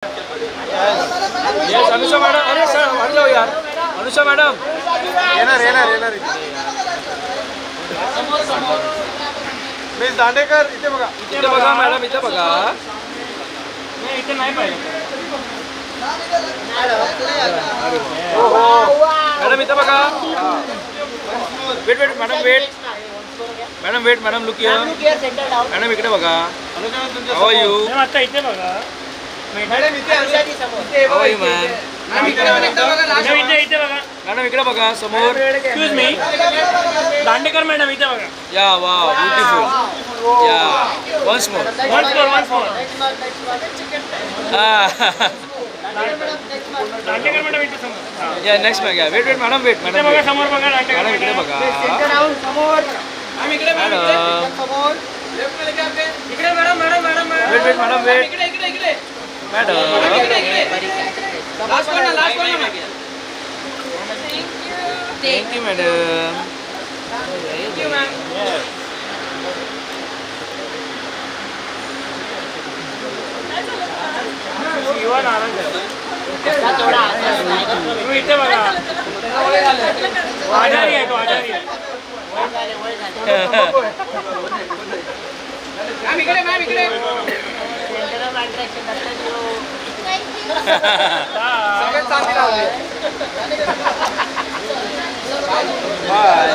Yes Anusha madam, अरे sir हट जाओ यार। अनुषा मैडम येणार येणार येणार मिस दांडेकर इथे बघा, इथे बघा मॅडम, इथे बघा। नाही इथे नाही पाहिजे मॅडम, इथे बघा। Wait wait madam, wait madam, wait madam, look here madam, इकडे बघा। How are you? आता इथे बघा मॅडम, इथे हाऊ आर यू मॅम? इथे बघा मॅडम इकडे बघा समोर। एक्सक्यूज मी दांडेकर मॅडम इथे बघा। या वाव, ब्युटिफुल। या once more. Once more Dandekar madam इथे समोर। या नेक्स्ट मॅग, वेट वेट मॅडम, वेट इथे मॅडम, बघा समोर बघा दांडेकर मॅडम इकडे बघा। Madam wait wait madam, wait madam. Thank you madam. इथे बघा आजारी आहे तो, आजारी आहे। बाय।